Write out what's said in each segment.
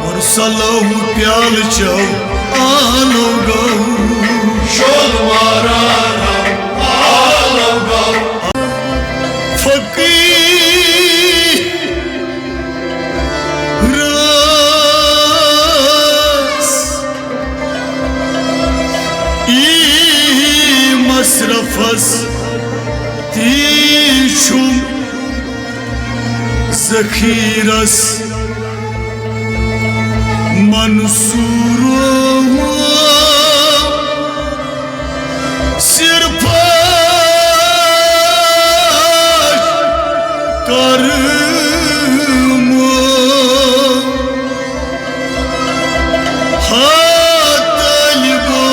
मुरसलो प्याल चो आलो गो शोल मारा आलो गो फकीर रस ई मसरफस तीशुम ज़खीरस मंसूरो सिर्फ करमो हातलिबो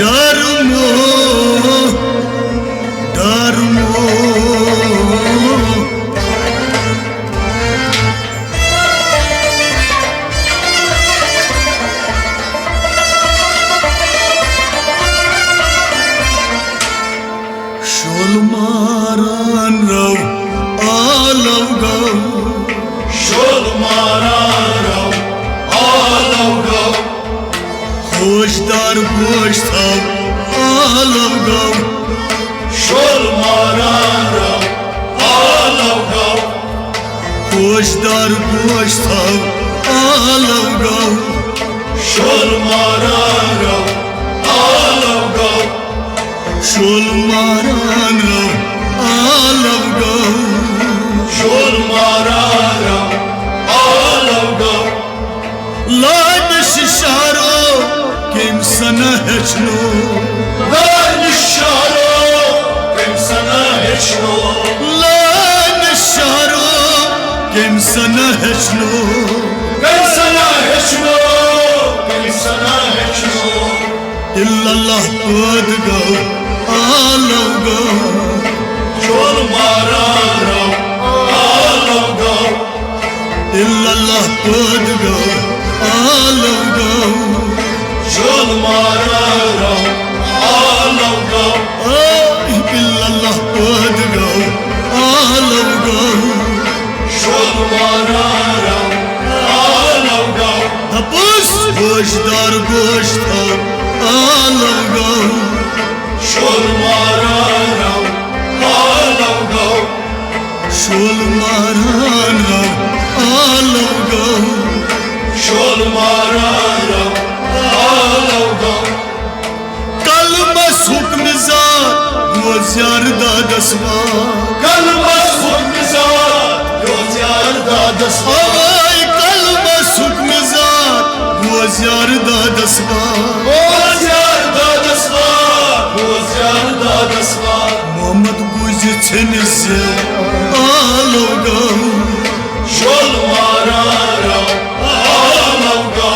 डरमो डरमो शोल मारान रव आलव गो शोल मारा आलो गो होशदार गोश्त आलव गो शोल मारा आलो गो होशदार गोश्त आलव गो शोल मारा आलो गो शोल मारान रव आलव गो शोल मारा आलो गो लाड शिशारो किम सना हेचनो लाल शारो पेंसना हेचनो लाड शारो किम सना हेचनो पेंसना हेचनो पेंसना हेचनो इल्लल्लाह पद गो आलव गो शोल मारा आलो गो इल्लल्लाह पद गो आलव गो शोल मारा आलो गो इल्लल्लाह पद गो आलव गो शोल मारा आलो गो हपुस गोश्तदार गोश्त आलव गो शोल मारा आलो गो शोल मारान रव आलव गो शोल मारा आलो गो कलमस हुक्म ज़ात वो ज़्यारदा दसवा कलमस हुक्म ज़ात यो ज़्यारदा दसवा आय कलमस हुक्म ज़ात वो ज़्यारदा दसवा वो ज़्यारदा दसवा वो ज़्यारदा दसवा मोहम्मद बुझ छन से आलव गो शोल मारा आलो गो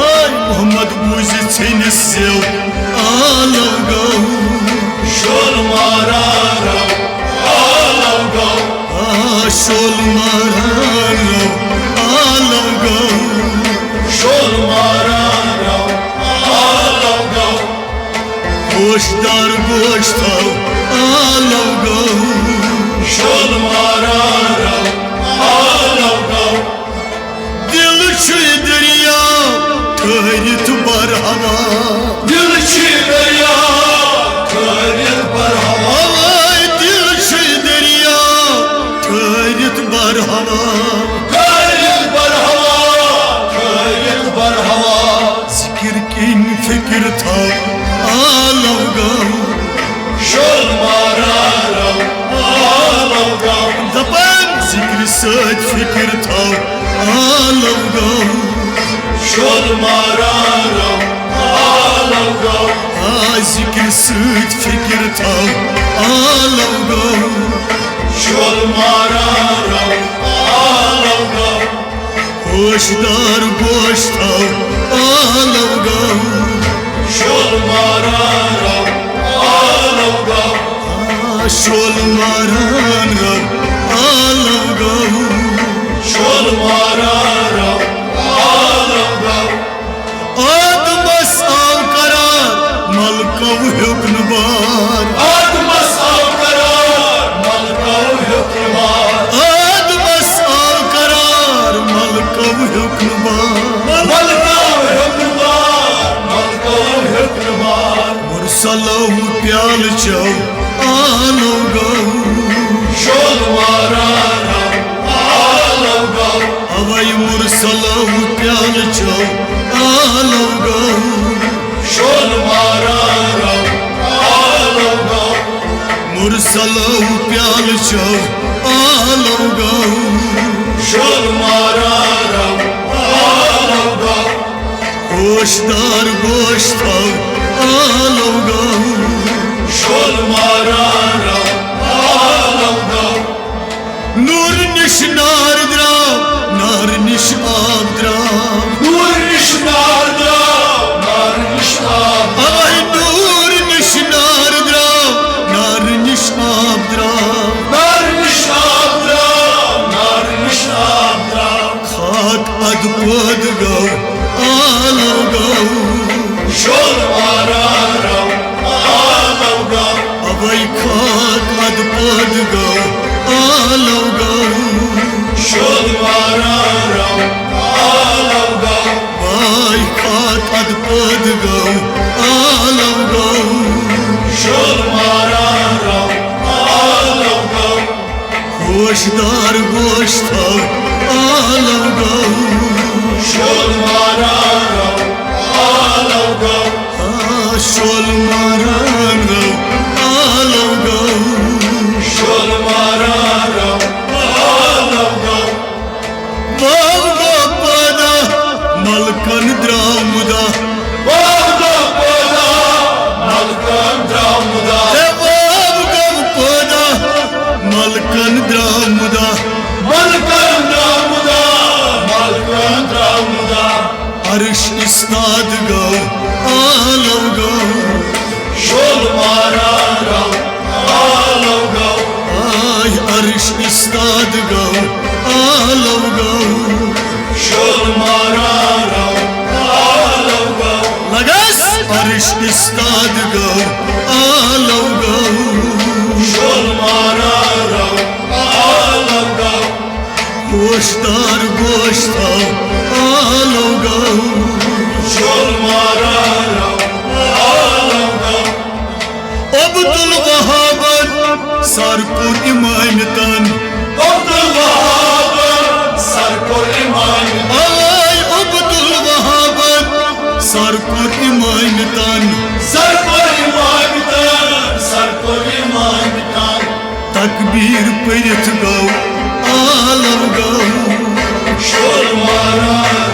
आय मोहम्मद बुझ छन से आलव गो शोल मारा आलो गो शोल मारान रव आलव गो शोल मारा आलो गो होशदार गोश्त आलव गो शोल मारा आलो गो दिल छुई दरिया ठहरित बर हवा दिल छी दरिया ठहरित पर हवा आय दिल छुई दरिया ठहरित बर हवा ठहरित पर हवा ठहरित पर हवा जिक्र किन फिक्र था आलव गो शोल मारा आलो गो दपन जिक्र सच फिक्र था आलव गो शोल मारा आलो गो जिक्र सच फिक्र था आलव गो शोल मारा आलो गो होशदार गोश्त आलव गो शोल मारा आलो गो शोल मारान रव आलव गो शोल मारा आलो गो आदमस आव करार मलकव हुक्न बार आत्मस करार छौ आलो गौ şol mararam alo gau मुरसलौ प्याल छौ आलो गौ şol mararam alo gau होशदार गोश्त आलो गौ şol mararam alo gau नूर निश नार द्राव नार निश आब द्राव nur nişnarda nar nişnarda अवै नूर निश नार द्राव नार निश आब द्राव nar nişnarda nar nişnarda खाक अद पद गौ आलो गौ şol mararam alo gau अवै खाक अद पद गौ आलो गौ şol mararam alo gau भाई खाक अद पद गौ आलो गौ şol mararam alo gau होशदार गोश्त आलो गौ şol mararam alo gau शोल मारान गौ आलो गौ şol mararam alo gau बाब गौ पदा मलकन द्रामुदा Bağda bağda malkan dramuda बाब गौ पदा मलकन द्रामुदा malkan dramuda malkan dramuda अर्श इस्ताद गौ आलो गौ şol mararam alo gau आय अर्श इस्ताद गौ आलो गौ şol mararam alo gau लगस अर्श इस्ताद गौ आलो गौ şol mararam alo gau होशदार गोश्त आलो गौ şol mararam alo gau Abdul वहाबन सरकुर इमानतन Abdülvahab'ın sarkor imanı आय अब्दुल वहाबन सरकुर इमानतन sarkor imanıdan तकबीर परित गौ आलो गौ şol mararam